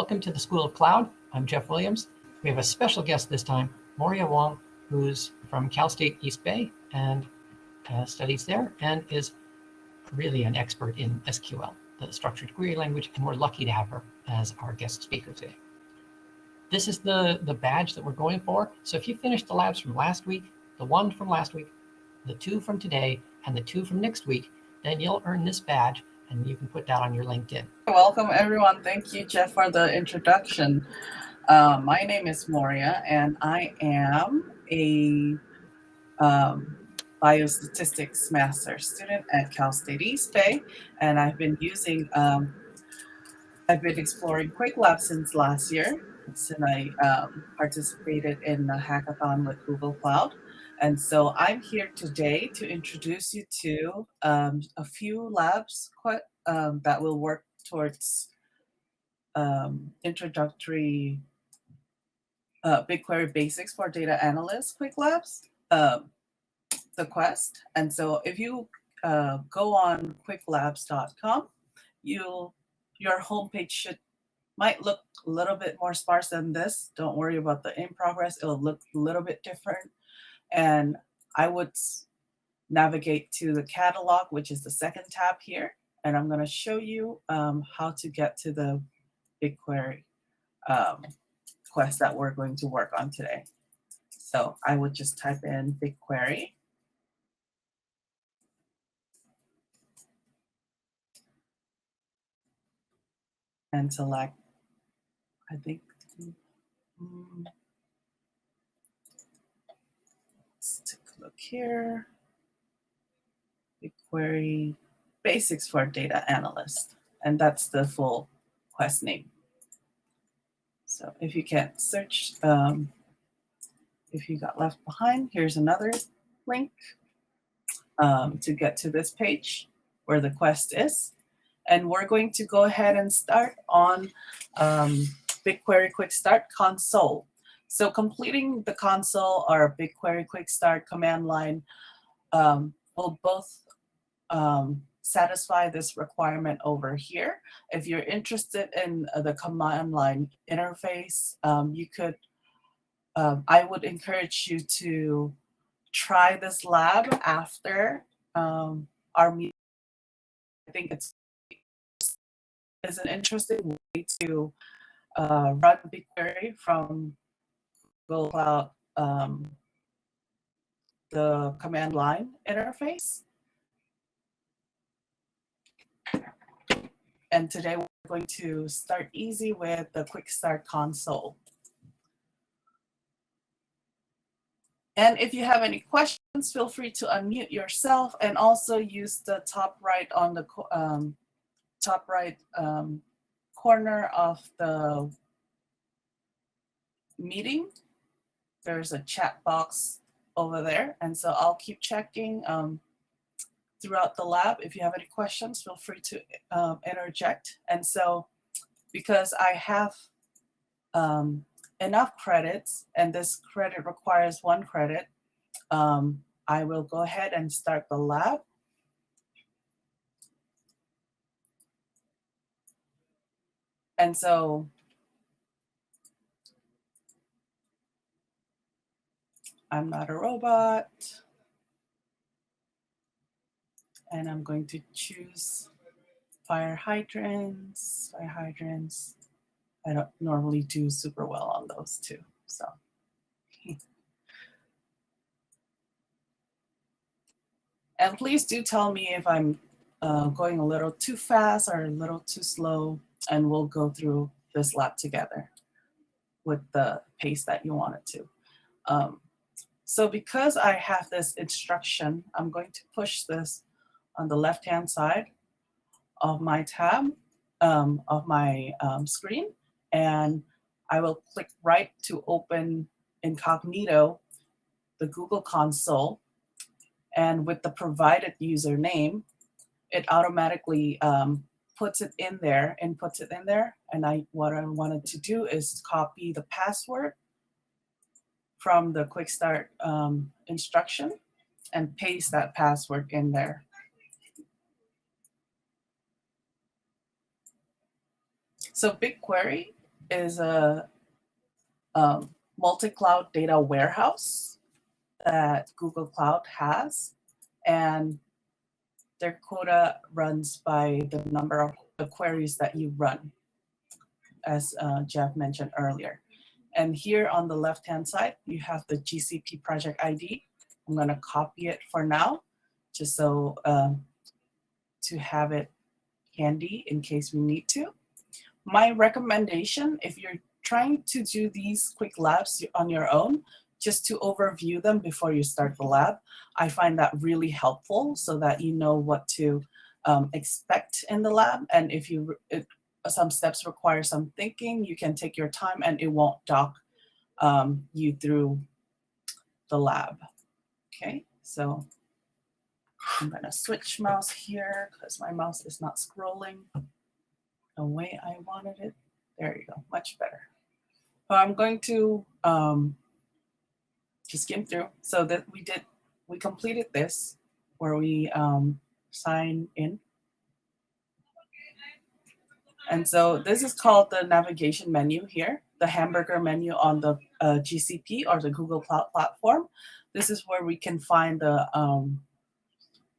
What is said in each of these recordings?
Welcome to the School of Cloud. I'm Jeff Williams. We have a special guest this time, Moria Wong, who's from Cal State East Bay and studies there and is really an expert in SQL, the structured query language, and we're lucky to have her as our guest speaker today. This is the badge that we're going for. So if you finished the labs from last week, the one from last week, the two from today, and the two from next week, then you'll earn this badge and you can put that on your LinkedIn. Welcome, everyone. Thank you, Jeff, for the introduction. My name is Moria, and I am a biostatistics master student at Cal State East Bay, and I've been exploring Quick Lab since last year, since I participated in the hackathon with Google Cloud. And so I'm here today to introduce you to a few labs that will work towards introductory Bigquery basics for data analysts quick labs, the quest. And so if you go on quicklabs.com, your homepage might look a little bit more sparse than this. Don't worry about the in progress. It'll look a little bit different. And I would navigate to the catalog, which is the second tab here. And I'm going to show you how to get to the Bigquery quest that we're going to work on today. So I would just type in Bigquery. And select, I think, let's take a look here. Bigquery Basics for Data Analyst. And that's the full quest name. So if you can't search, if you got left behind, here's another link to get to this page where the quest is. And we're going to go ahead and start on Bigquery Quick Start console. So completing the console or Bigquery Quick Start command line will both satisfy this requirement over here. If you're interested in the command line interface, you could, I would encourage you to try this lab after our meeting. I think it's an interesting way to run Bigquery from Google Cloud, the command line interface. And today we're going to start easy with the Quick Start console. And if you have any questions, feel free to unmute yourself and also use the top right on the top right corner of the meeting. There's a chat box over there. And so I'll keep checking throughout the lab. If you have any questions, feel free to interject. And so because I have enough credits, and this credit requires 1 credit, I will go ahead and start the lab. And so I'm not a robot. And I'm going to choose fire hydrants. Fire hydrants. I don't normally do super well on those too. So. And please do tell me if I'm going a little too fast or a little too slow, and we'll go through this lab together with the pace that you want it to. So because I have this instruction, I'm going to push this on the left-hand side of my tab, of my screen, and I will click right to open incognito the Google console. And with the provided username, it automatically puts it in there and puts it in there. And what I wanted to do is copy the password from the Quick Start instruction and paste that password in there. So Bigquery is a multi-cloud data warehouse that Google Cloud has, and their quota runs by the number of the queries that you run, as Jeff mentioned earlier. And here on the left-hand side, you have the GCP project ID. I'm going to copy it for now, just so to have it handy in case we need to. My recommendation, if you're trying to do these quick labs on your own, just to overview them before you start the lab. I find that really helpful so that you know what to expect in the lab. And if some steps require some thinking, you can take your time and it won't dock you through the lab. Okay, so I'm gonna switch mouse here because my mouse is not scrolling the way I wanted it. There you go, much better. So I'm going to just skim through. So that we completed this where we sign in. And so this is called the navigation menu here, the hamburger menu on the GCP or the Google Cloud Platform. This is where we can find the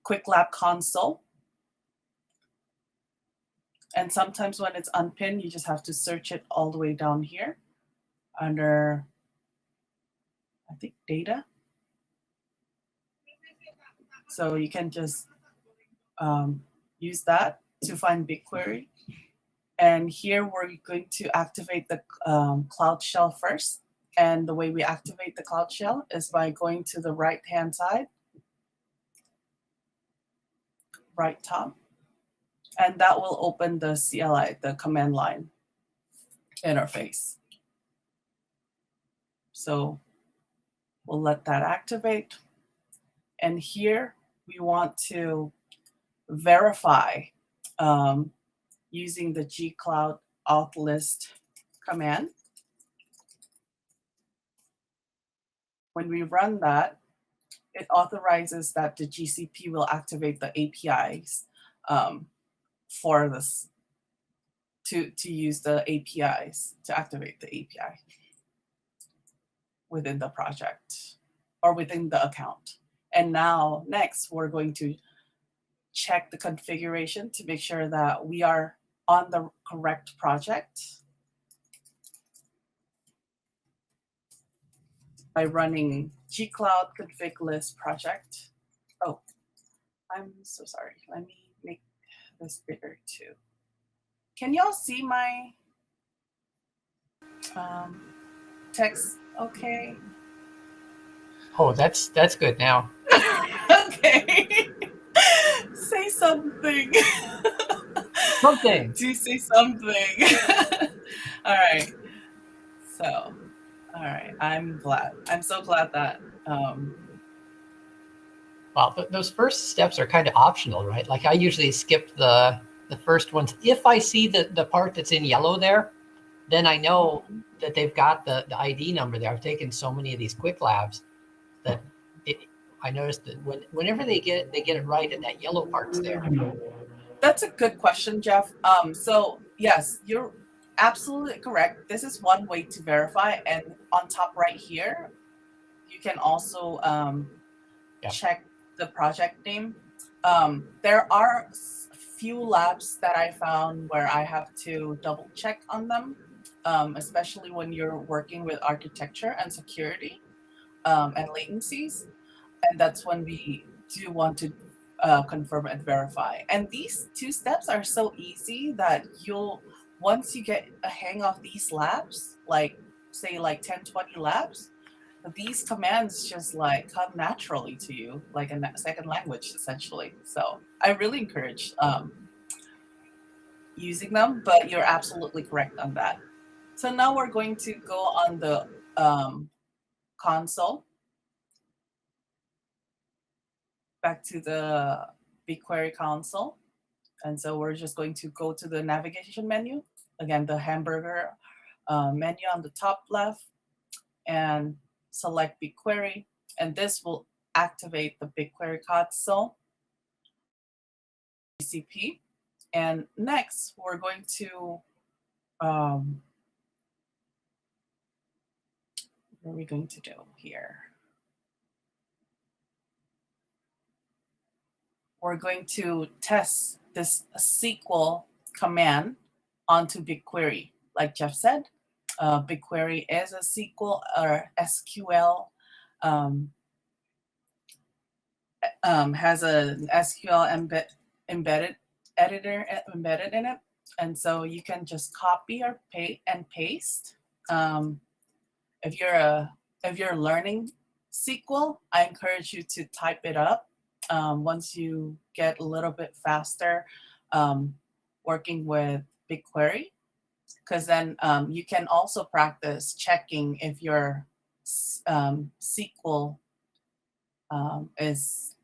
Quick Lab console. And sometimes when it's unpinned, you just have to search it all the way down here under, I think, data. So you can just use that to find Bigquery. And here we're going to activate the Cloud Shell first. And the way we activate the Cloud Shell is by going to the right-hand side, right top. And that will open the CLI, the command line interface. So we'll let that activate. And here we want to verify using the gcloud auth list command. When we run that, it authorizes that the GCP will activate the APIs for this, to use the APIs, to activate the API within the project or within the account. And now next, we're going to check the configuration to make sure that we are on the correct project by running gcloud config list project. Oh, I'm so sorry. Let me make this bigger too. Can y'all see my text okay? Oh, that's good now. Okay. Say something. Something. Do say something. All right. So, all right. I'm glad. I'm so glad that. Well, those first steps are kind of optional, right? Like I usually skip the first ones. If I see the part that's in yellow there, then I know that they've got the ID number there. I've taken so many of these quick labs that I noticed that whenever they get it right and that yellow part's there. That's a good question, Jeff. So yes, you're absolutely correct. This is one way to verify, and on top right here, you can also check the project name. There are few labs that I found where I have to double check on them, especially when you're working with architecture and security and latencies. And that's when we do want to confirm and verify. And these two steps are so easy that once you get a hang of these labs, like say like 10, 20 labs, these commands just like come naturally to you, like a second language, essentially. So I really encourage using them, but you're absolutely correct on that. So now we're going to go on the console, back to the Bigquery console. And so we're just going to go to the navigation menu, again, the hamburger menu on the top left, and select Bigquery. And this will activate the Bigquery console, GCP. And next, we're going to What are we going to do here? We're going to test this SQL command onto Bigquery. Like Jeff said, Bigquery is a SQL or SQL, has an SQL embedded editor embedded in it. And so you can just copy or paste. If you're learning SQL, I encourage you to type it up. Once you get a little bit faster working with Bigquery, because then you can also practice checking if your SQL is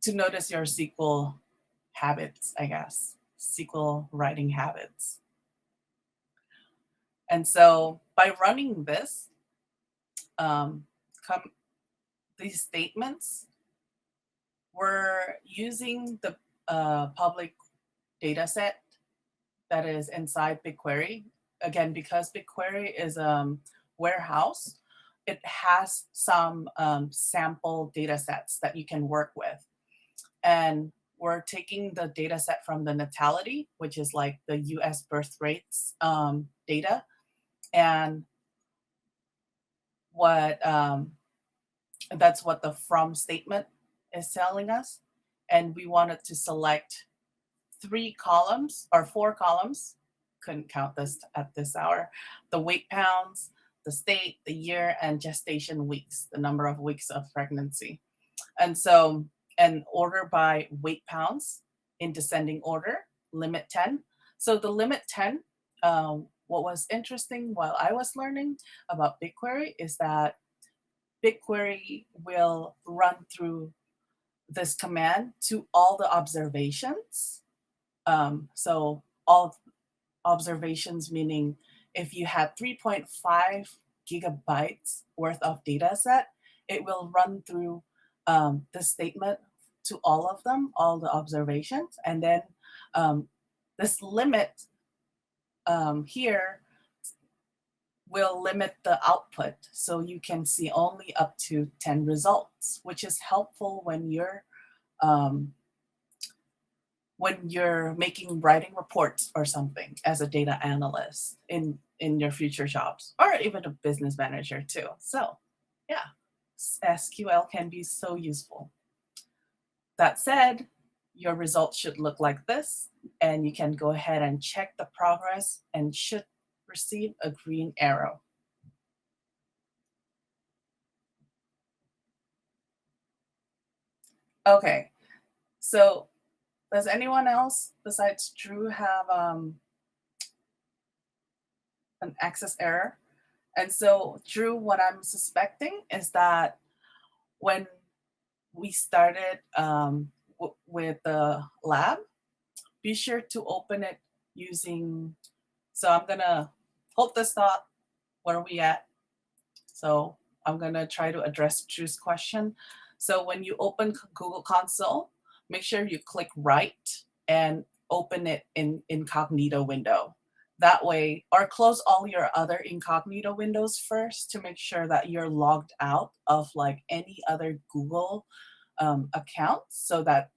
to notice your SQL habits, I guess, SQL writing habits. And so by running this, these statements, we're using the public data set that is inside Bigquery. Again, because Bigquery is a warehouse, it has some sample data sets that you can work with. And we're taking the data set from the natality, which is like the US birth rates data. And what that's what the from statement is telling us. And we wanted to select 3 columns or 4 columns, couldn't count this at this hour, the weight pounds, the state, the year, and gestation weeks, the number of weeks of pregnancy. And so, and order by weight pounds in descending order, limit 10. So the limit 10, what was interesting while I was learning about Bigquery is that Bigquery will run through this command to all the observations. So all observations, meaning if you had 3.5 gigabytes worth of data set, it will run through the statement to all of them, all the observations. And then this limit here will limit the output. So you can see only up to 10 results, which is helpful when you're making writing reports or something as a data analyst in your future jobs, or even a business manager too. So yeah, SQL can be so useful. That said, your results should look like this, and you can go ahead and check the progress and should receive a green arrow. Okay, so does anyone else besides Drew have an access error? And so Drew, what I'm suspecting is that when we started with the lab, be sure to open it using, so I'm gonna hold this thought, where are we at? So I'm gonna try to address Drew's question. So when you open Google Console, make sure you click right and open it in incognito window. That way, or close all your other incognito windows first to make sure that you're logged out of like any other Google account, so that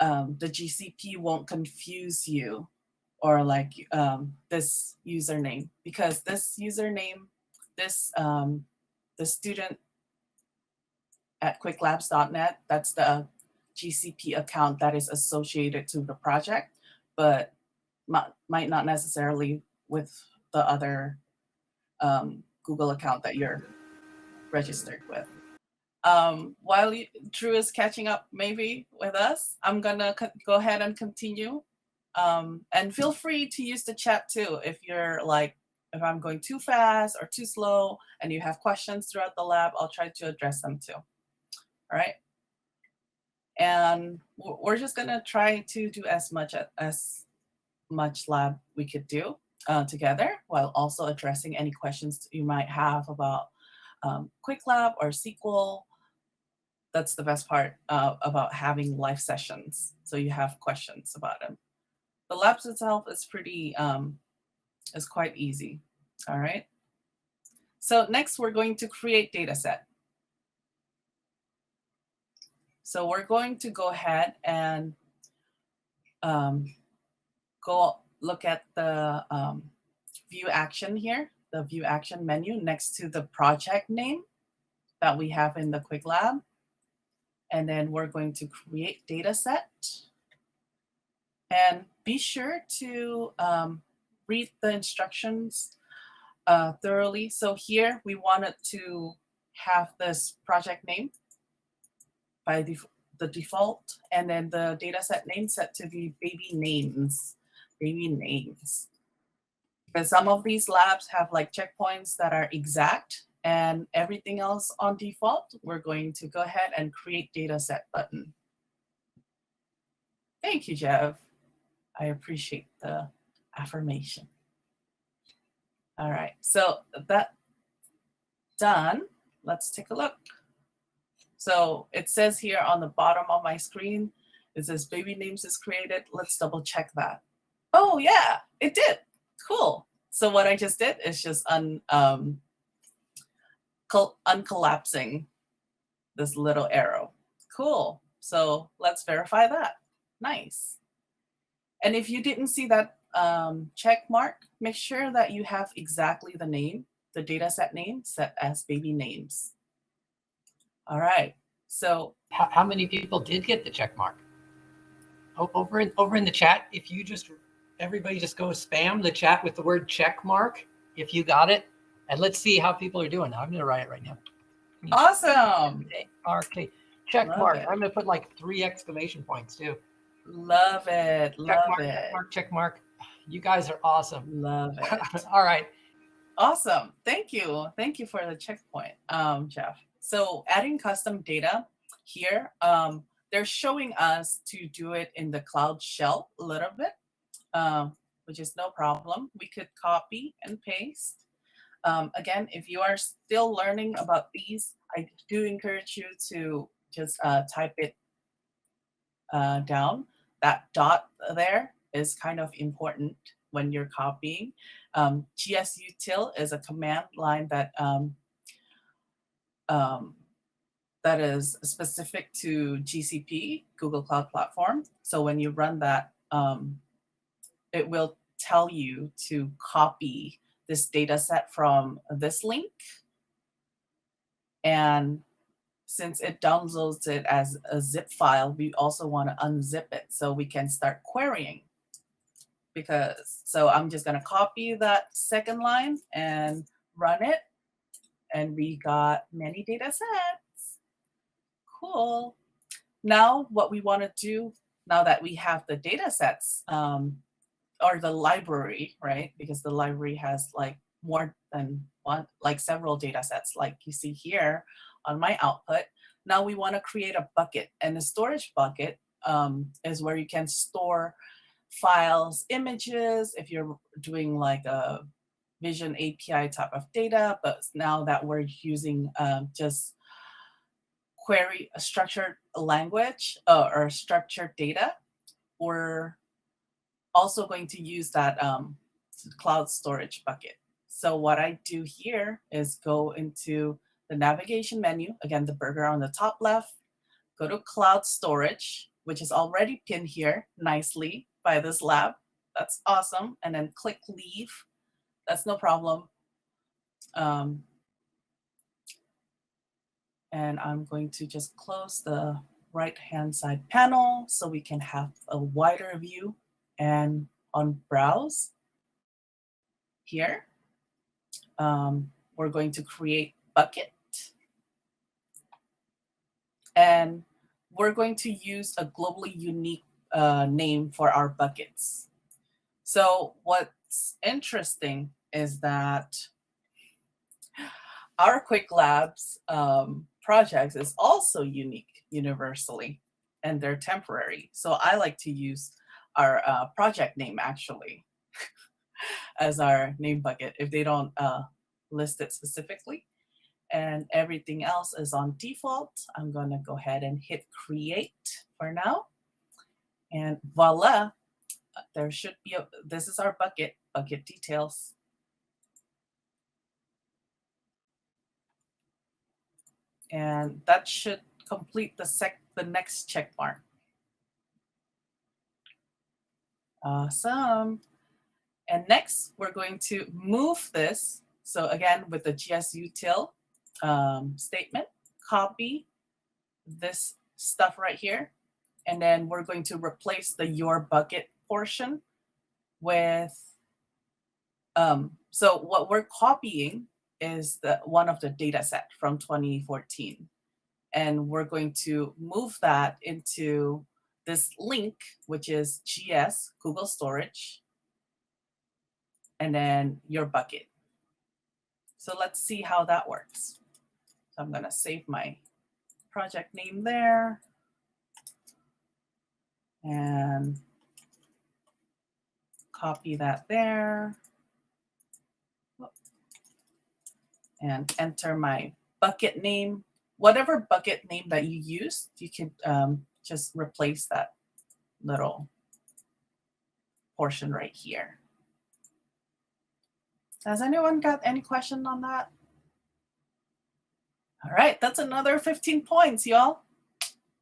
the GCP won't confuse you or like this username, because this username, this the student at quicklabs.net, that's the GCP account that is associated to the project, but might not necessarily with the other Google account that you're registered with. While Drew is catching up maybe with us, I'm gonna go ahead and continue. And feel free to use the chat too if you're like, if I'm going too fast or too slow and you have questions throughout the lab, I'll try to address them too. All right. And we're just gonna try to do as much lab we could do together, while also addressing any questions you might have about QuickLab or SQL. That's the best part about having live sessions. So you have questions about them. The labs itself is pretty, is quite easy. All right. So next we're going to create data set. So we're going to go ahead and go look at the view action here, the view action menu next to the project name that we have in the Quick Lab. And then we're going to create data set. And be sure to read the instructions thoroughly. So here we wanted to have this project name by the default, and then the dataset name set to be baby names. Because some of these labs have like checkpoints that are exact, and everything else on default, we're going to go ahead and create dataset button. Thank you, Jeff. I appreciate the affirmation. All right, so that done, let's take a look. So it says here on the bottom of my screen, it says baby names is created. Let's double check that. Oh yeah, it did. Cool. So what I just did is just uncollapsing this little arrow. Cool. So let's verify that. Nice. And if you didn't see that check mark, make sure that you have exactly the name, the dataset name set as baby names. All right. So how many people did get the check mark? Over in the chat, if you everybody just go spam the chat with the word check mark if you got it, and let's see how people are doing. I'm gonna write it right now. Awesome. Okay. Check mark. I'm gonna put like 3 exclamation points too. Love it. Love it. Check mark, check mark. You guys are awesome. Love it. All right. Awesome. Thank you. Thank you for the checkpoint, Jeff. So adding custom data here, they're showing us to do it in the Cloud Shell a little bit, which is no problem. We could copy and paste. Again, if you are still learning about these, I do encourage you to just type it down. That dot there is kind of important when you're copying. gsutil is a command line that that is specific to GCP, Google Cloud Platform. So when you run that, it will tell you to copy this data set from this link. And since it downloads it as a zip file, we also want to unzip it so we can start querying. So I'm just going to copy that second line and run it. And we got many data sets. Cool. Now what we want to do, now that we have the data sets, or the library, right? Because the library has like more than one, like several data sets, like you see here on my output. Now we want to create a bucket, and the storage bucket is where you can store files, images, if you're doing like a Vision API type of data. But now that we're using just query a structured language or structured data, we're also going to use that cloud storage bucket. So what I do here is go into the navigation menu, again, the burger on the top left, go to cloud storage, which is already pinned here nicely by this lab. That's awesome. And then click leave. That's no problem. And I'm going to just close the right-hand side panel so we can have a wider view. And on browse here, we're going to create bucket. And we're going to use a globally unique name for our buckets. So what's interesting is that our Quick Labs projects is also unique universally, and they're temporary. So I like to use our project name actually as our name bucket if they don't list it specifically. And everything else is on default. I'm going to go ahead and hit create for now. And voila, there should be this is our bucket details. And that should complete the next check mark. Awesome. And next, we're going to move this. So again, with the gsutil statement, copy this stuff right here. And then we're going to replace the your bucket portion with, so what we're copying is one of the data set from 2014. And we're going to move that into this link, which is GS, Google Storage, and then your bucket. So let's see how that works. So I'm going to save my project name there. And copy that there. And enter my bucket name. Whatever bucket name that you use, you can just replace that little portion right here. Has anyone got any question on that? All right, that's another 15 points, y'all.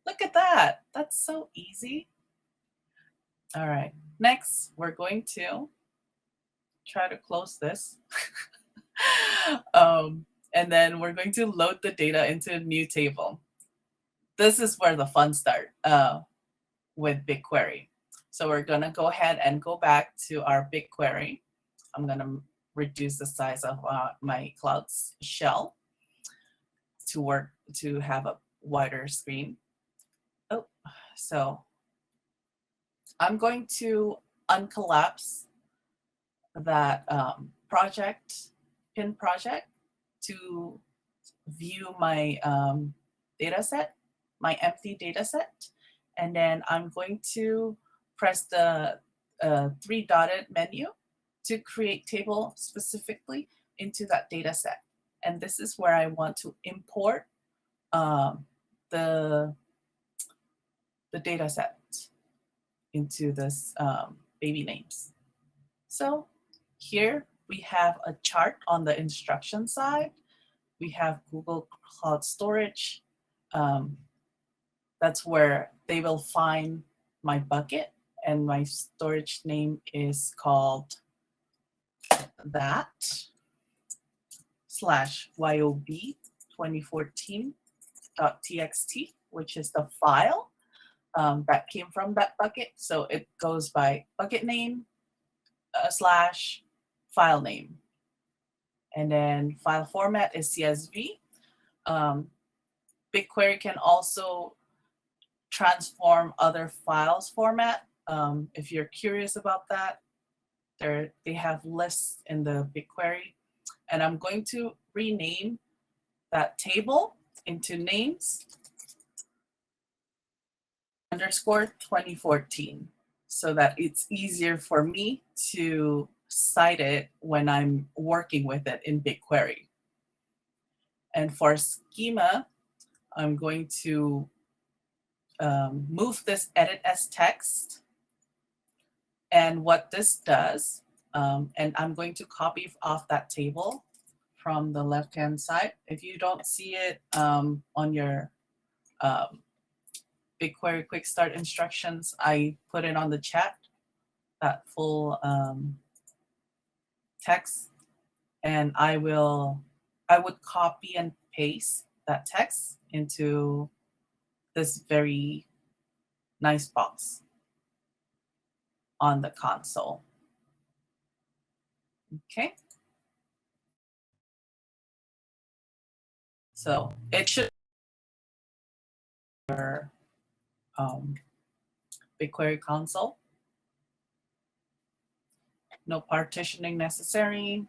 Look at that. That's so easy. All right, next we're going to try to close this. And then we're going to load the data into a new table. This is where the fun starts with BigQuery. So we're going to go ahead and go back to our BigQuery. I'm going to reduce the size of my Clouds shell to have a wider screen. Oh, so I'm going to uncollapse that pin project to view my data set, my empty data set. And then I'm going to press the three-dotted menu to create table specifically into that data set. And this is where I want to import the data set into this baby names. So here we have a chart on the instruction side. We have Google Cloud Storage. That's where they will find my bucket, and my storage name is called that/yob 2014.txt, which is the file that came from that bucket. So it goes by bucket name / file name. And then file format is CSV. BigQuery can also transform other files format. If you're curious about that, they have lists in the BigQuery. And I'm going to rename that table into names _2014 so that it's easier for me to cite it when I'm working with it in BigQuery. And for schema, I'm going to move this edit as text. And what this does, and I'm going to copy off that table from the left-hand side. If you don't see it on your BigQuery Quick Start instructions, I put it on the chat, that full text, and I would copy and paste that text into this very nice box on the console. Okay. So it should be your BigQuery Console. No partitioning necessary.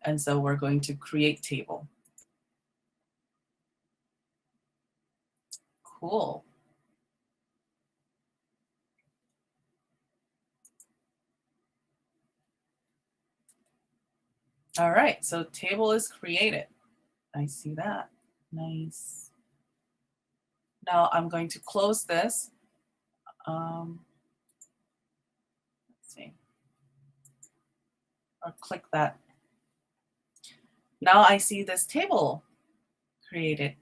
And so we're going to create table. Cool. All right, so table is created. I see that. Nice. Now I'm going to close this. Let's see. Or click that. Now I see this table created.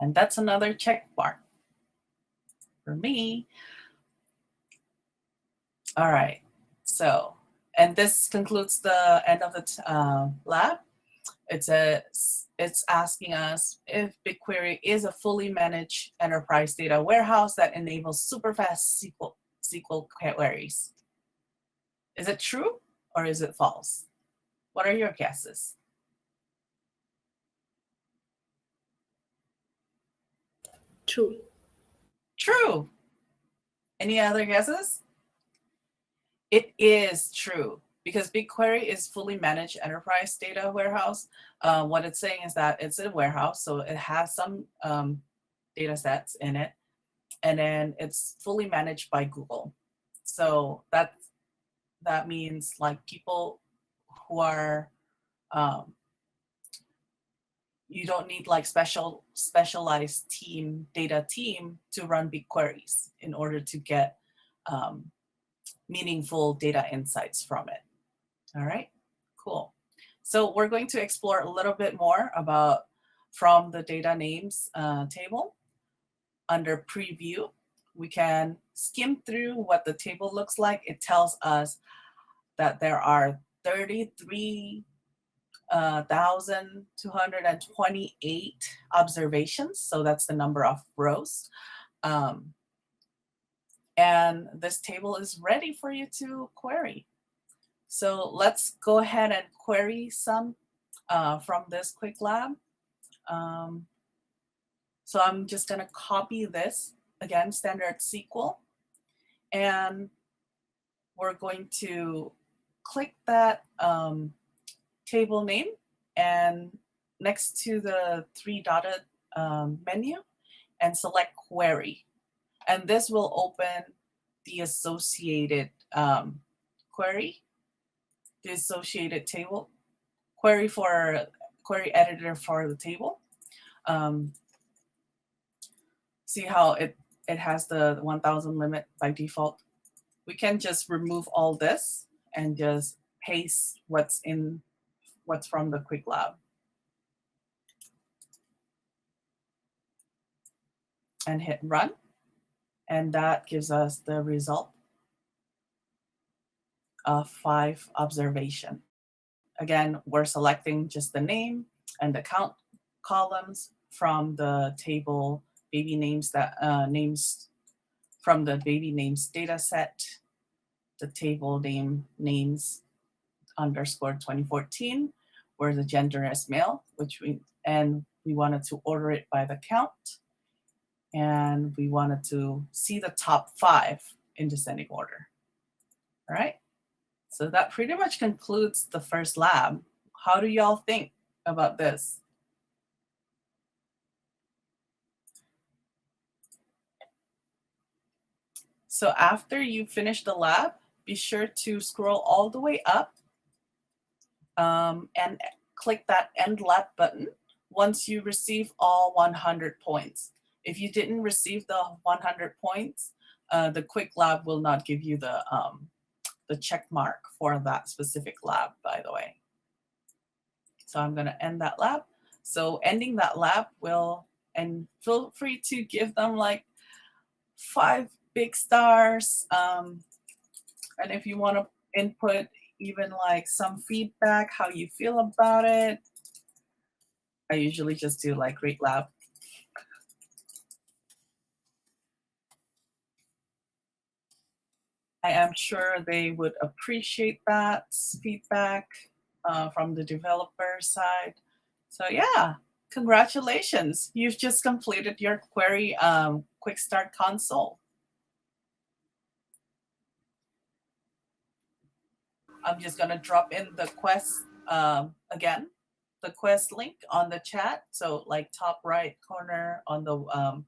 And that's another check mark for me. All right, so, and this concludes the end of the lab. It's asking us if BigQuery is a fully managed enterprise data warehouse that enables super fast SQL queries. Is it true or is it false? What are your guesses? True. True. Any other guesses? It is true because BigQuery is fully managed enterprise data warehouse. What it's saying is that it's a warehouse, so it has some data sets in it, and then it's fully managed by Google. So that means like people who are you don't need like specialized data team to run big queries in order to get meaningful data insights from it. All right, cool. So we're going to explore a little bit more about from the data names table. Under preview, we can skim through what the table looks like. It tells us that there are 33,228 observations. So that's the number of rows. And this table is ready for you to query. So let's go ahead and query some from this quick lab. So I'm just going to copy this, again, standard SQL. And we're going to click that table name and next to the three-dotted menu and select query. And this will open the associated query, the associated table, query editor for the table. See how it has the 1,000 limit by default. We can just remove all this and just paste what's from the quick lab. And hit run. And that gives us the result of 5 observation. Again, we're selecting just the name and the count columns from the table baby names names from the baby names data set, the table name names _ 2014, where the gender is male, and we wanted to order it by the count, and we wanted to see the top 5 in descending order. All right, so that pretty much concludes the first lab. How do y'all think about this? So after you finish the lab, be sure to scroll all the way up and click that End Lab button once you receive all 100 points. If you didn't receive the 100 points, the quick lab will not give you the check mark for that specific lab, by the way. So I'm going to end that lab. So ending that lab and feel free to give them like 5 big stars. And if you want to input even like some feedback, how you feel about it, I usually just do like great lab. I am sure they would appreciate that feedback from the developer side. So yeah, congratulations. You've just completed your query quick start console. I'm just gonna drop in the quest again, the quest link on the chat. So like top right corner on the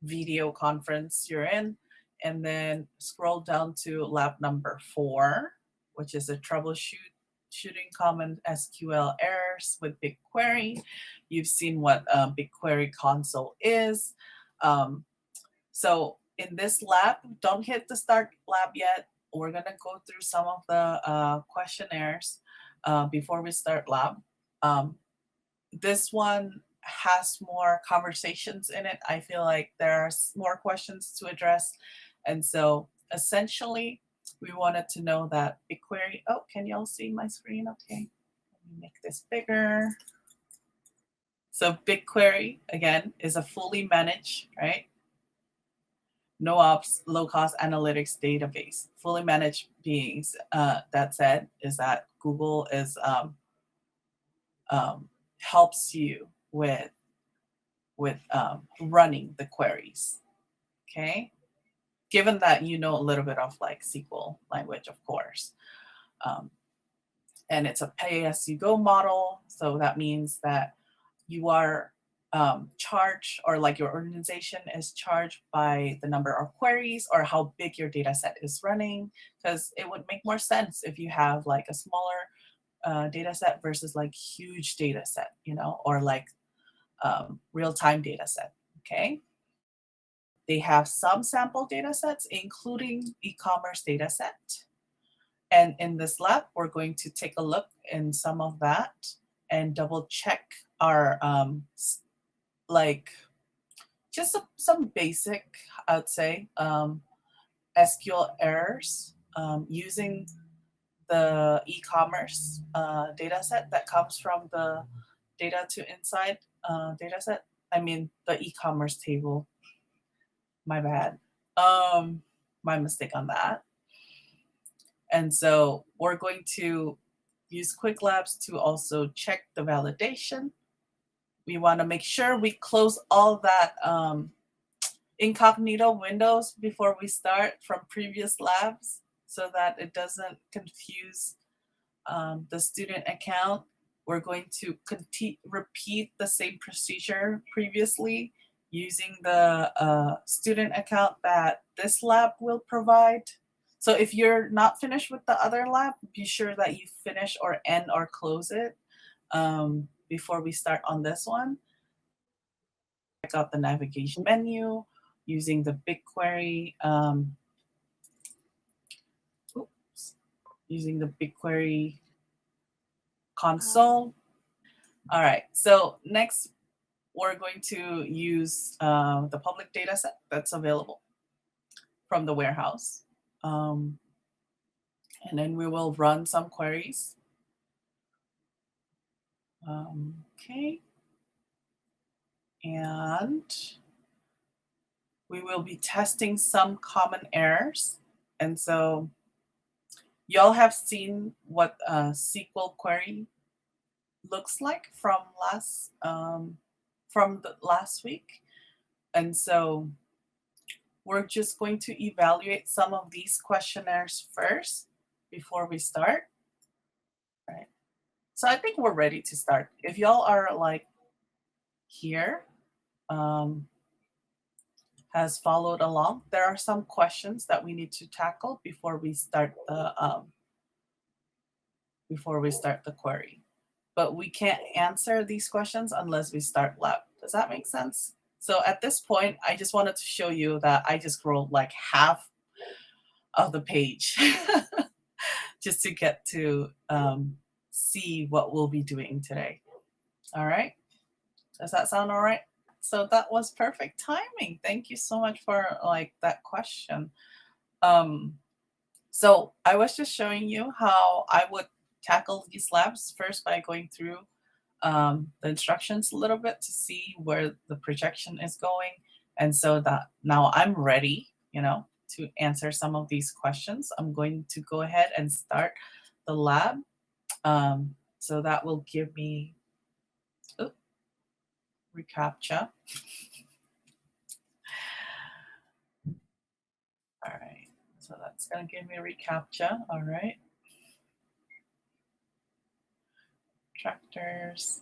video conference you're in, and then scroll down to lab number 4, which is a troubleshooting common SQL errors with BigQuery. You've seen what BigQuery Console is. So in this lab, don't hit the start lab yet. We're gonna go through some of the questionnaires before we start lab. This one has more conversations in it. I feel like there are more questions to address. And so essentially, we wanted to know that BigQuery, oh, can y'all see my screen? Okay, let me make this bigger. So BigQuery, again, is a fully managed, right? No ops, low cost analytics database. Fully managed beings, that said, is that Google is helps you with running the queries. Okay, given that you know a little bit of like SQL language, of course, and it's a pay-as-you-go model, so that means that you are charged, or like your organization is charged by the number of queries or how big your data set is running, because it would make more sense if you have like a smaller data set versus like huge data set, you know, or like real-time data set. Okay, they have some sample data sets, including e-commerce data set. And in this lab, we're going to take a look in some of that and double check our like just some basic, I'd say, SQL errors using the e-commerce data set that comes from the data to inside data set. I mean, the e-commerce table. My bad. My mistake on that. And so we're going to use Quick Labs to also check the validation. We want to make sure we close all that incognito windows before we start from previous labs so that it doesn't confuse the student account. We're going to repeat the same procedure previously using the student account that this lab will provide. So if you're not finished with the other lab, be sure that you finish or end or close it before we start on this one. Check out the navigation menu using the BigQuery, using the BigQuery console. All right, so next we're going to use the public data set that's available from the warehouse. And then we will run some queries. Okay. And we will be testing some common errors. And so y'all have seen what a SQL query looks like from the last week. And so we're just going to evaluate some of these questionnaires first before we start. Right. So I think we're ready to start. If y'all are like here, has followed along, there are some questions that we need to tackle before we start the query. But we can't answer these questions unless we start lab. Does that make sense? So at this point, I just wanted to show you that I just scrolled like half of the page just to get to see what we'll be doing today. All right. Does that sound all right? So that was perfect timing. Thank you so much for like that question. So I was just showing you how I would tackle these labs first by going through the instructions a little bit to see where the projection is going. And so that now I'm ready, you know, to answer some of these questions. I'm going to go ahead and start the lab. So that will give me reCAPTCHA. All right, so that's gonna give me reCAPTCHA. All right. Tractors.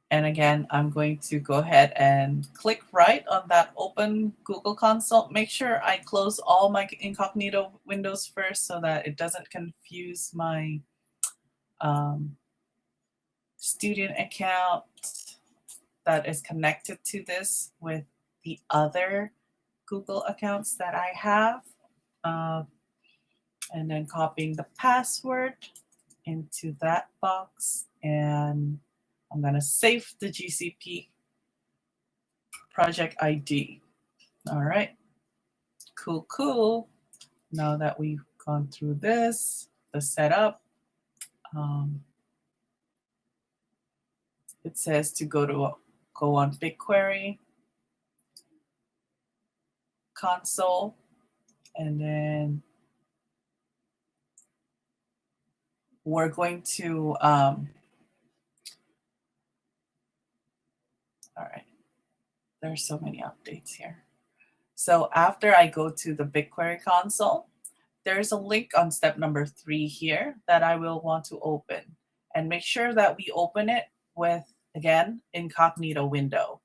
And again, I'm going to go ahead and click right on that open Google Console. Make sure I close all my incognito windows first so that it doesn't confuse my student account that is connected to this with the other Google accounts that I have. And then copying the password. into that box, and I'm going to save the GCP project ID. All right, cool, cool. Now that we've gone through this, the setup, it says to go on Bigquery Console, and then we're going to, all right, there's so many updates here. So after I go to the Bigquery Console, there's a link on step number 3 here that I will want to open, and make sure that we open it with, again, incognito window.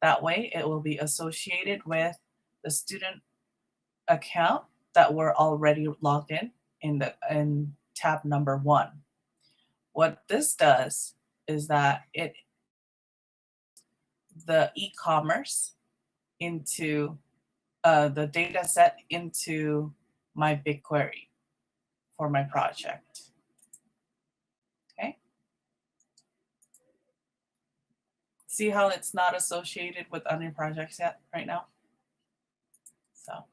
That way it will be associated with the student account that we're already logged in tab number 1. What this does is that the e-commerce into the data set into my BigQuery for my project. Okay. See how it's not associated with other projects yet right now? So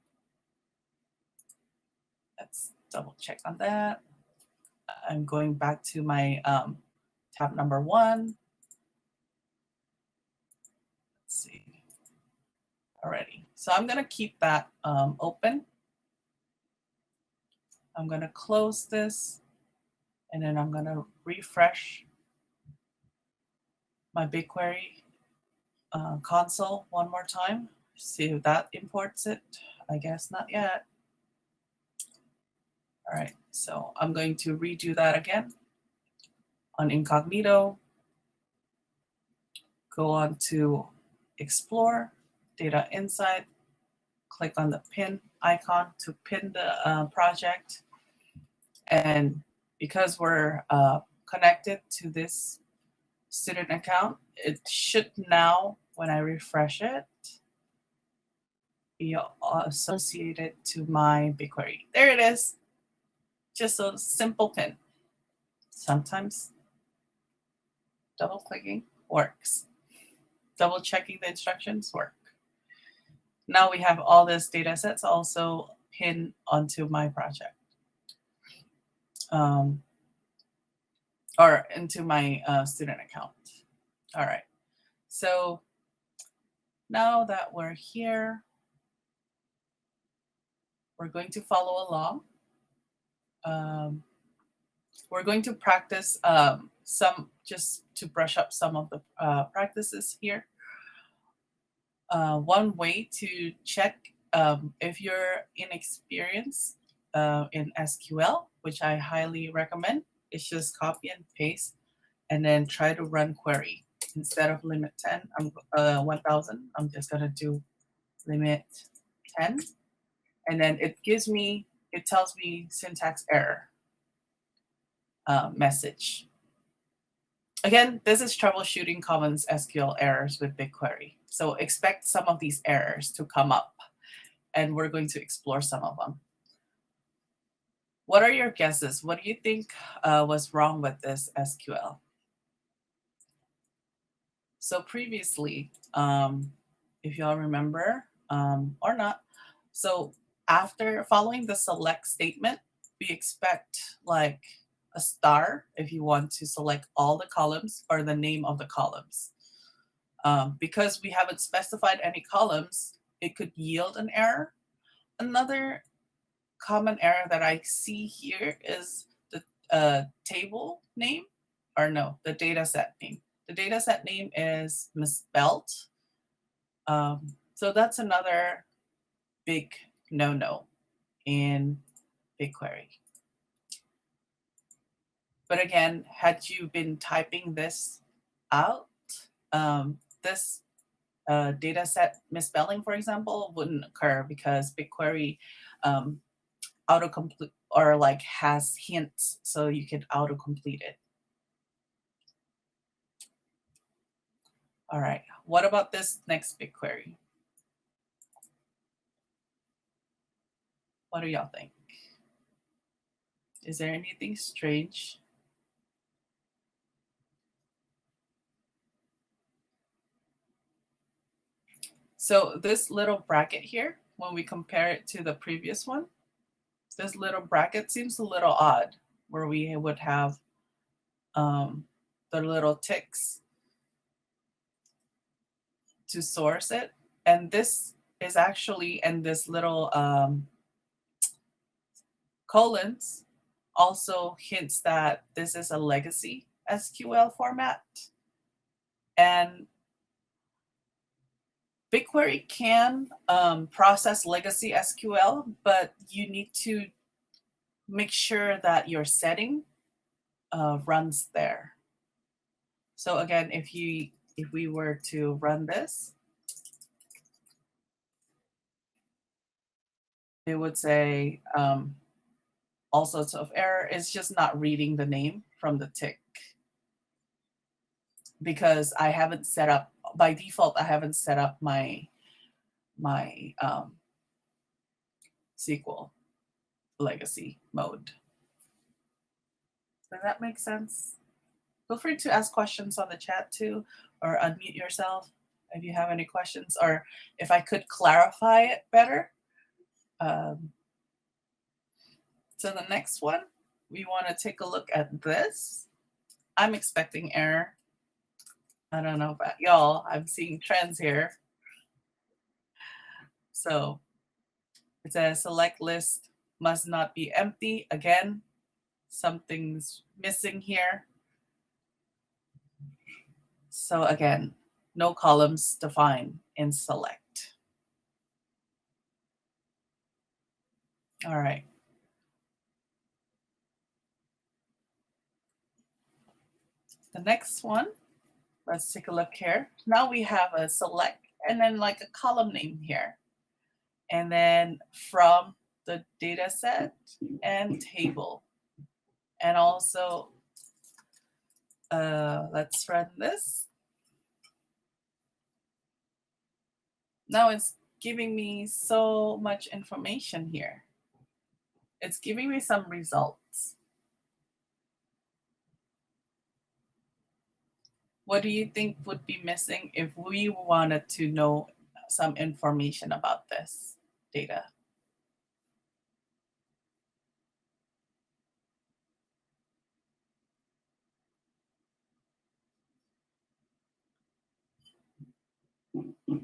let's double check on that. I'm going back to my tab number 1. Let's see. Alrighty. So I'm going to keep that open. I'm going to close this, and then I'm going to refresh my BigQuery console one more time. See if that imports it. I guess not yet. All right, so I'm going to redo that again on incognito. Go on to Explore, Data Inside, click on the pin icon to pin the project. And because we're connected to this student account, it should now, when I refresh it, be associated to my BigQuery. There it is. Just a simple pin. Sometimes double clicking works. Double checking the instructions work. Now we have all these data sets also pinned onto my project. Or into my student account. All right. So now that we're here, we're going to follow along. We're going to practice just to brush up some of the practices here. One way to check if you're inexperienced in SQL, which I highly recommend, is just copy and paste and then try to run query. Instead of limit 10, 1000, I'm just going to do limit 10. And then it tells me syntax error message. Again, this is troubleshooting common SQL errors with BigQuery. So expect some of these errors to come up, and we're going to explore some of them. What are your guesses? What do you think was wrong with this SQL? So previously, if y'all remember or not, so after following the select statement, we expect like a star if you want to select all the columns or the name of the columns. Because we haven't specified any columns, it could yield an error. Another common error that I see here is the table name, or no, the data set name. The data set name is misspelled. So that's another big no-no in BigQuery. But again, had you been typing this out, this data set misspelling, for example, wouldn't occur because BigQuery autocomplete or like has hints so you can autocomplete it. All right, what about this next BigQuery? What do y'all think? Is there anything strange So this little bracket here, when we compare it to the previous one, this little bracket seems a little odd, where we would have the little ticks to source it. And this is actually, and this little colons also hints that this is a legacy SQL format. And BigQuery can process legacy SQL, but you need to make sure that your setting runs there. So again, if we were to run this, it would say all sorts of error. It's just not reading the name from the tick, because I haven't set up, by default, I haven't set up my SQL legacy mode. Does that make sense? Feel free to ask questions on the chat too, or unmute yourself if you have any questions, or if I could clarify it better. So the next one, we want to take a look at this. I'm expecting error. I don't know about y'all. I'm seeing trends here. So it says select list must not be empty. Again, something's missing here. So again, no columns defined in select. All right. The next one, let's take a look here. Now we have a select and then like a column name here. And then from the data set and table. And also, let's run this. Now it's giving me so much information here. It's giving me some results. What do you think would be missing if we wanted to know some information about this data?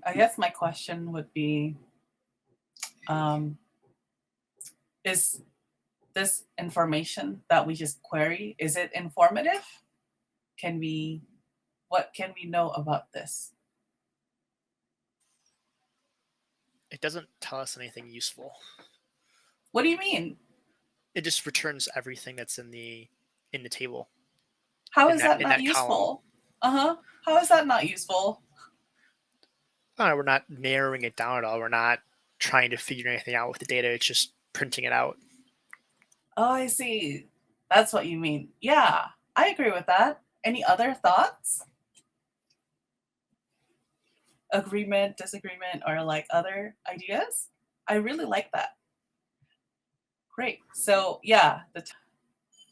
I guess my question would be, is this information that we just query, is it informative? What can we know about this? It doesn't tell us anything useful. What do you mean? It just returns everything that's in the table. How is that not useful? How is that not useful? We're not narrowing it down at all. We're not trying to figure anything out with the data. It's just printing it out. Oh, I see. That's what you mean. Yeah, I agree with that. Any other thoughts? Agreement, disagreement, or like other ideas? I really like that. Great. So yeah,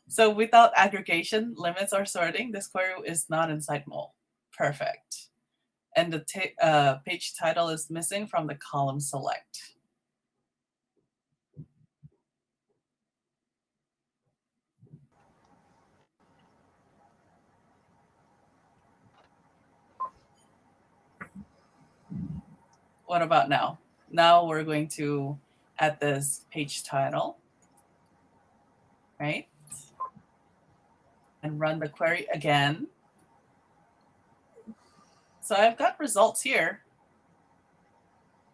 so without aggregation, limits, or sorting, this query is not inside mole. Perfect. And the page title is missing from the column select. What about now? Now we're going to add this page title, right? And run the query again. So I've got results here.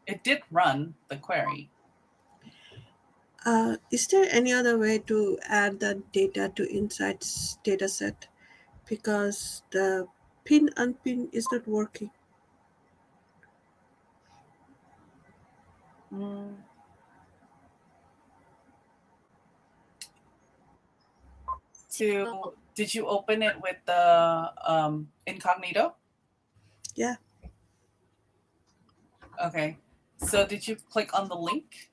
It did run the query. Is there any other way to add the data to Insights dataset? Because the pin unpin is not working. Did you open it with the incognito? Yeah. Okay. So did you click on the link?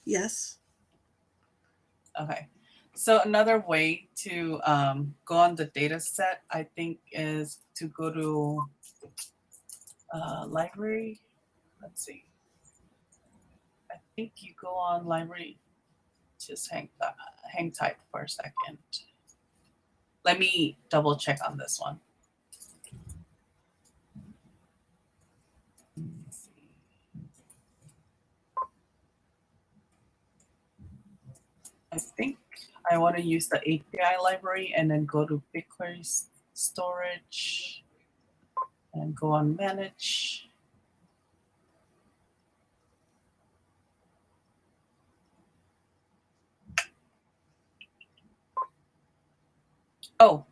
Yes. Okay. So another way to go on the data set, I think, is to go to library. let's see. I think you go on library. Just hang tight for a second. Let me double check on this one. Let's see. I think I want to use the API library and then go to Bigquery storage and go on manage. Oh,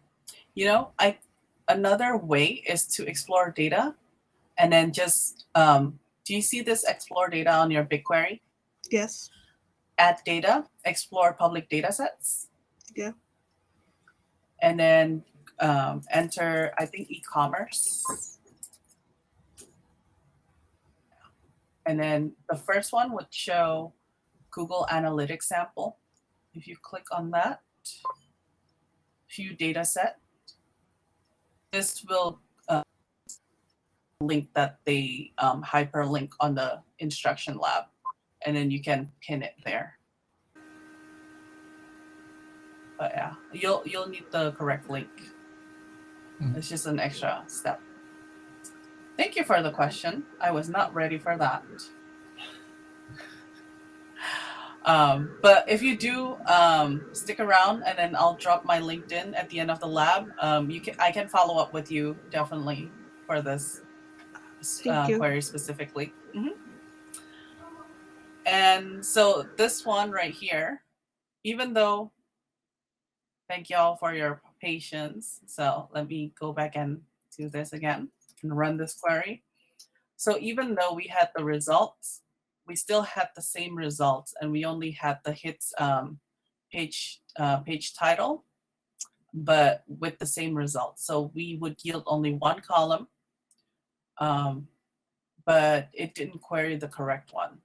you know, another way is to explore data and then just, do you see this explore data on your BigQuery? Yes. Add data, explore public data sets. Yeah. And then enter, I think, e-commerce. And then the first one would show Google Analytics sample. If you click on that, view data set, this will link that they hyperlink on the instruction lab, and then you can pin it there. But yeah, you'll need the correct link. It's just an extra step. Thank you for the question. I was not ready for that. But if you do stick around, and then I'll drop my LinkedIn at the end of the lab. I can follow up with you definitely for this query specifically. And so this one right here, even though, thank y'all for your patience. So let me go back and do this again and run this query. So even though we had the results, we still had the same results, and we only had the hits page title, but with the same results. So we would yield only one column, but it didn't query the correct one.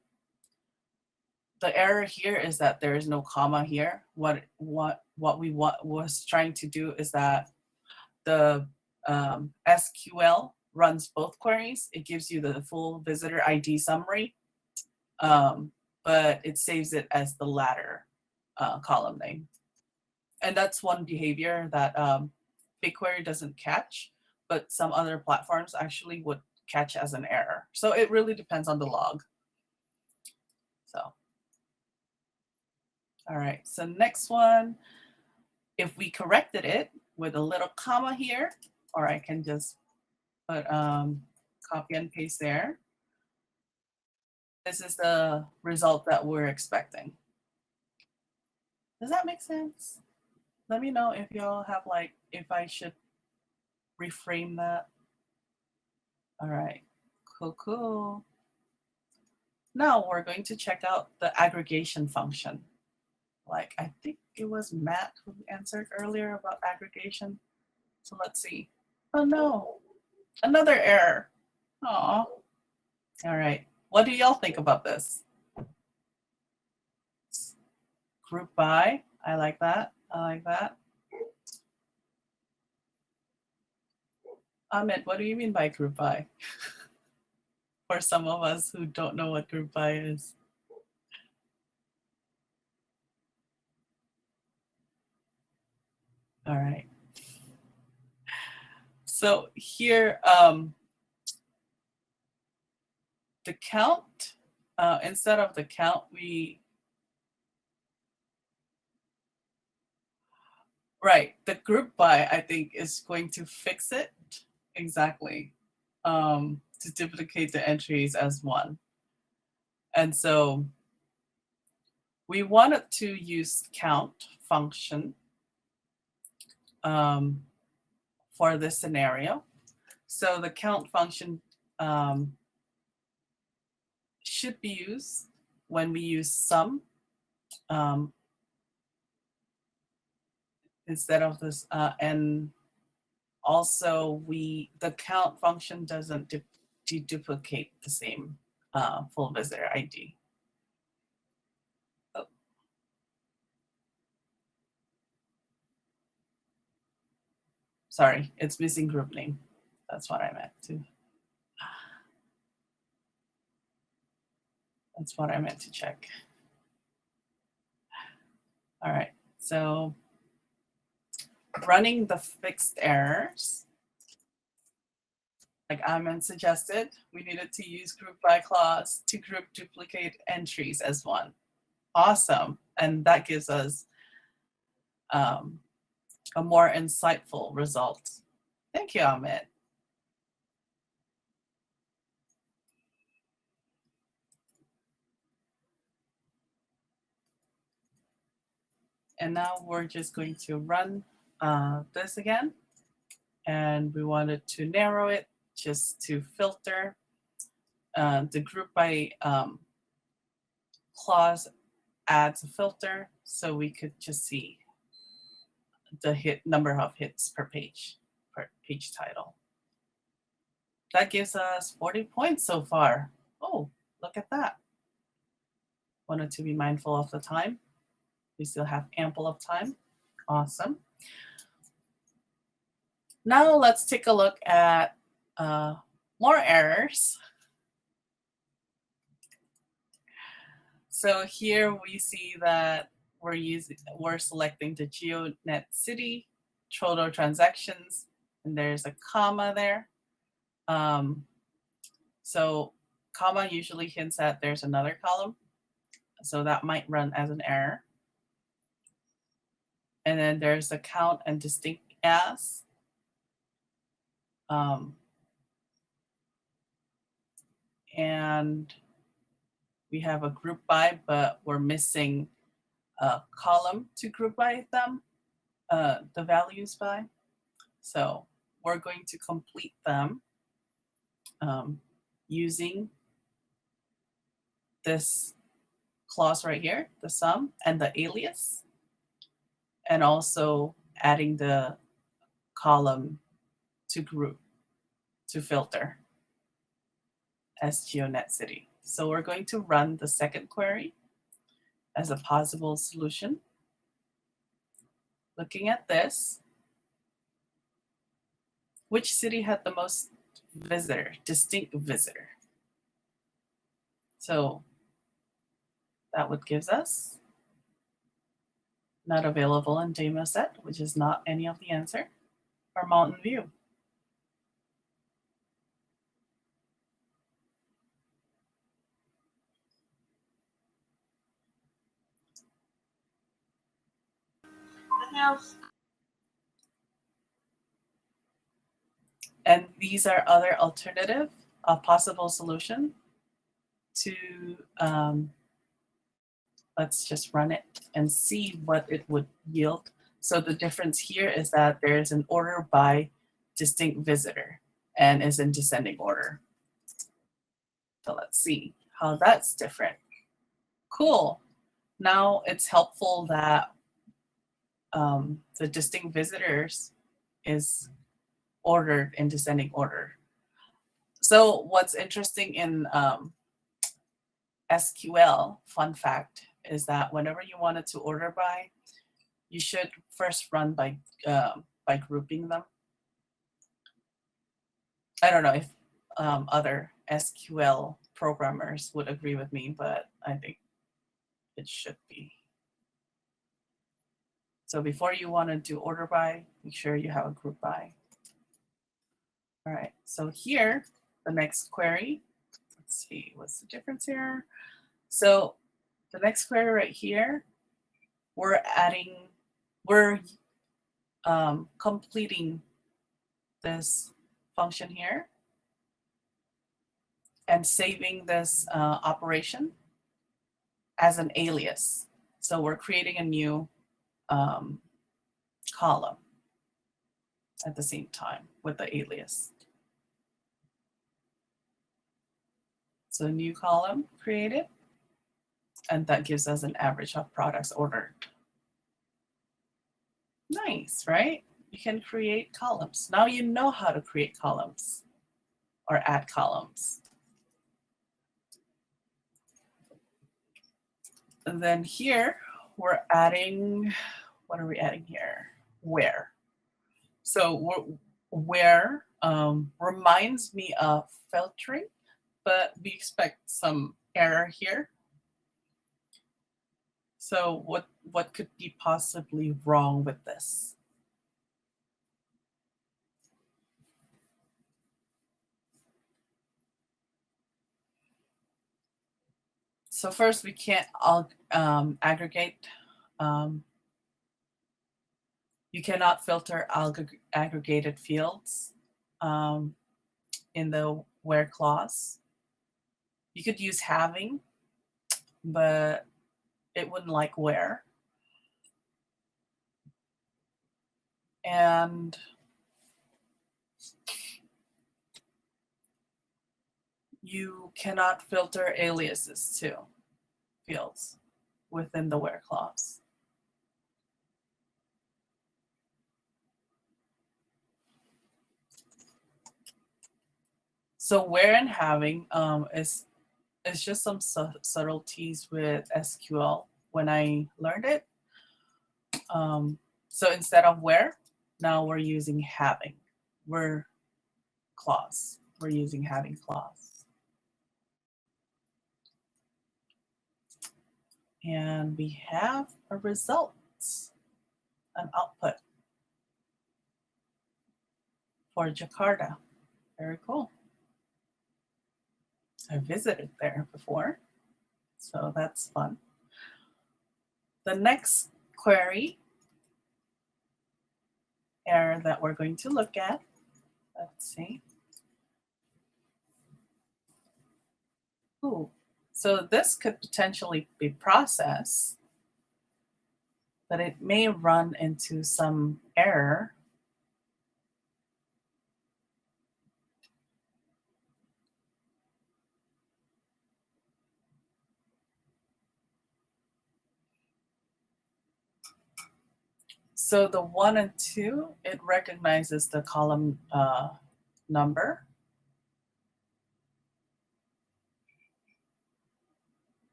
The error here is that there is no comma here. What we was trying to do is that the SQL runs both queries. It gives you the full visitor ID summary, but it saves it as the latter column name. And that's one behavior that BigQuery doesn't catch, but some other platforms actually would catch as an error. So it really depends on the log. So, all right, so next one, if we corrected it with a little comma here, or I can just put copy and paste there. This is the result that we're expecting. Does that make sense? Let me know if y'all have if I should reframe that. All right, cool. Now we're going to check out the aggregation function. I think it was Matt who answered earlier about aggregation. So let's see. Oh no, another error. Aw. All right, what do y'all think about this? Group by, I like that. Ahmed, what do you mean by group by? For some of us who don't know what group by is. All right. So here, the count, instead of the count, the group by, I think, is going to fix it exactly, to duplicate the entries as one. And so we wanted to use count function for this scenario. So the count function should be used when we use sum instead of this, and also the count function doesn't deduplicate the same full visitor ID. Oh. Sorry, it's missing group name. That's what I meant too. That's what I meant to check. All right, so running the fixed errors, like Amen suggested, we needed to use group by clause to group duplicate entries as one. Awesome, and that gives us a more insightful result. Thank you, Amen. And now we're just going to run this again. And we wanted to narrow it just to filter. The group by clause adds a filter so we could just see the number of hits per page title. That gives us 40 points so far. Oh, look at that. Wanted to be mindful of the time. We still have ample of time. Awesome. Now let's take a look at more errors. So here we see that we're selecting the GeoNet city, total transactions, and there's a comma there. So comma usually hints at there's another column. So that might run as an error. And then there's a count and distinct as. And we have a group by, but we're missing a column to group by them, the values by. So we're going to complete them using this clause right here, the sum and the alias, and also adding the column to group to filter as GeoNet city. So we're going to run the second query as a possible solution. Looking at this, which city had the most distinct visitor? So that would give us not available in demo set, which is not any of the answer, or Mountain View. And these are other alternative, possible solution to, let's just run it and see what it would yield. So the difference here is that there's an order by distinct visitor and is in descending order. So let's see how that's different. Cool. Now it's helpful that the distinct visitors is ordered in descending order. So what's interesting in SQL, fun fact, is that whenever you wanted to order by, you should first run by grouping them. I don't know if other SQL programmers would agree with me, but I think it should be. So before you want to do order by, make sure you have a group by. All right, so here, the next query, let's see, what's the difference here? So the next query right here, we're completing this function here and saving this operation as an alias. So we're creating a new column at the same time with the alias. So a new column created, and that gives us an average of products ordered. Nice, right? You can create columns. Now you know how to create columns or add columns. And then here we're adding, what are we adding here? Where. So where reminds me of filtering, but we expect some error here. So what could be possibly wrong with this? So first, we can't aggregate. You cannot filter aggregated fields in the where clause. You could use having, but it wouldn't like where. And you cannot filter aliases to fields within the where clause. So where and having is just some subtleties with SQL when I learned it. So instead of where, now we're using having. We're clause. We're using having clause. And we have a result, an output for Jakarta. Very cool. I visited there before, so that's fun. The next query error that we're going to look at, let's see. Ooh, so this could potentially be processed, but it may run into some error. So the 1 and 2, it recognizes the column number.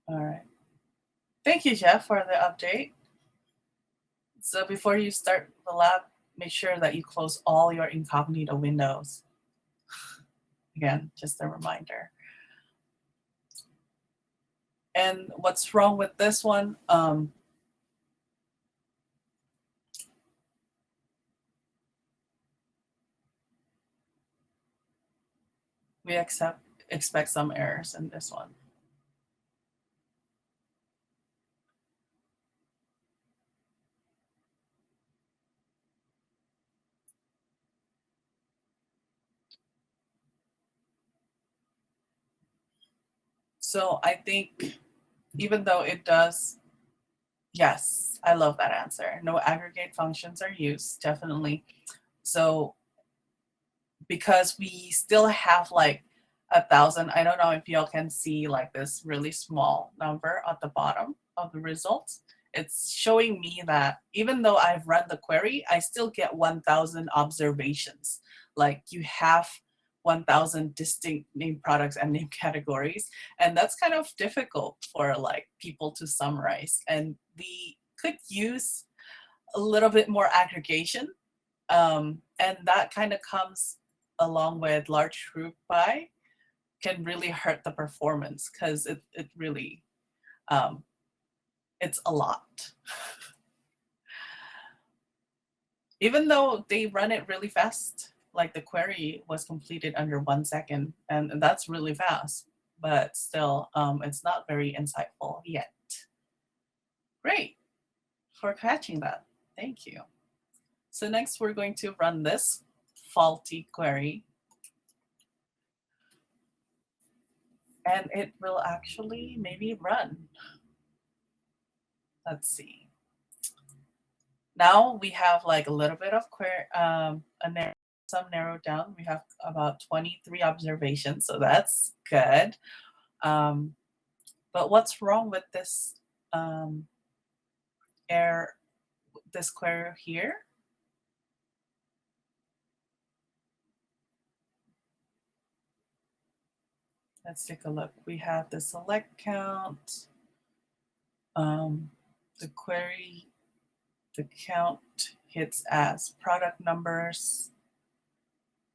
All right. Thank you, Jeff, for the update. So before you start the lab, make sure that you close all your incognito windows. Again, just a reminder. And what's wrong with this one? We expect some errors in this one. So I think even though it does, yes, I love that answer. No aggregate functions are used, definitely. So because we still have like 1,000, I don't know if y'all can see like this really small number at the bottom of the results. It's showing me that even though I've run the query, I still get 1,000 observations. Like you have 1,000 distinct name products and name categories. And that's kind of difficult for like people to summarize. And we could use a little bit more aggregation. And that kind of comes along with large group by can really hurt the performance because it really, it's a lot. Even though they run it really fast, like the query was completed under 1 second, and that's really fast, but still, it's not very insightful yet. Great for catching that. Thank you. So next we're going to run this faulty query. And it will actually maybe run. Let's see. Now we have like a little bit of some narrowed down. We have about 23 observations, so that's good. But what's wrong with this this query here? Let's take a look. We have the select count, the query, the count hits as product numbers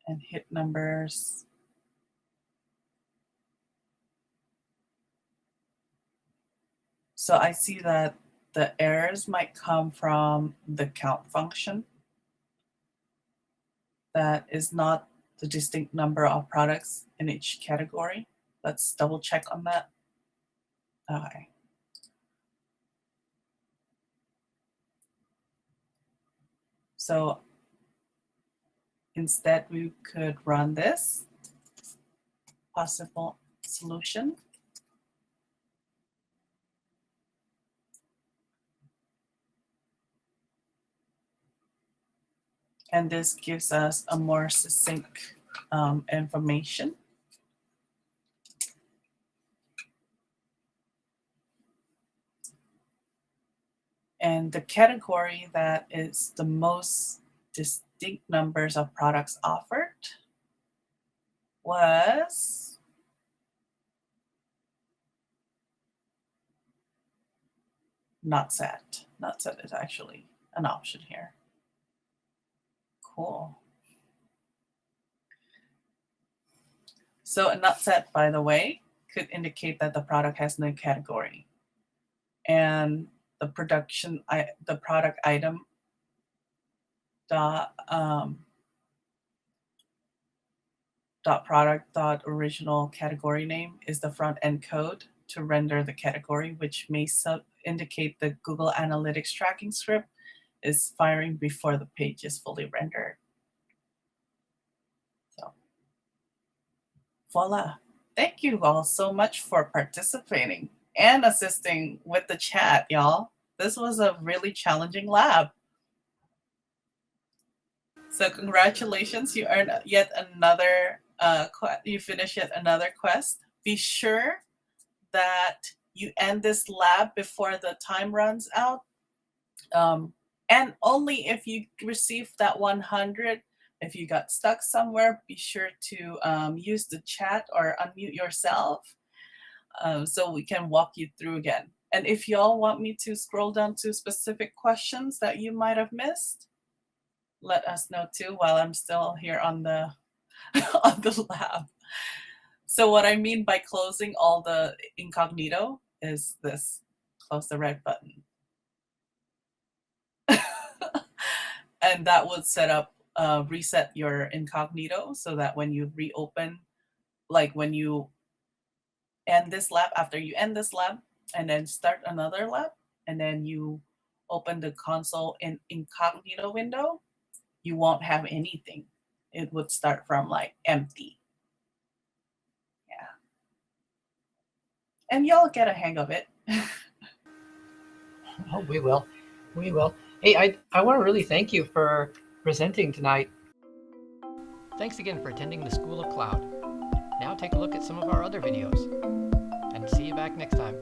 and hit numbers. So I see that the errors might come from the count function. That is not the distinct number of products in each category. Let's double check on that. Okay. So instead, we could run this possible solution. And this gives us a more succinct information. And the category that is the most distinct numbers of products offered was not set. Not set is actually an option here. Cool. So a not set, by the way, could indicate that the product has no category. And the product item dot product dot original category name is the front end code to render the category, which may indicate the Google Analytics tracking script is firing before the page is fully rendered. So voila. Thank you all so much for participating and assisting with the chat, y'all. This was a really challenging lab. So congratulations, you earned yet another, you finished yet another quest. Be sure that you end this lab before the time runs out. And only if you receive that 100, if you got stuck somewhere, be sure to use the chat or unmute yourself so we can walk you through again. And if y'all want me to scroll down to specific questions that you might have missed, let us know too while I'm still here on the on the lab. So what I mean by closing all the incognito is this: close the red button. And that would set up reset your incognito so that when you reopen, like when you end this lab, after you end this lab and then start another lab, and then you open the console in incognito window, you won't have anything. It would start from like empty. Yeah. And y'all get a hang of it. Oh, we will. We will. Hey, I want to really thank you for presenting tonight. Thanks again for attending the School of Cloud. Now take a look at some of our other videos. And see you back next time.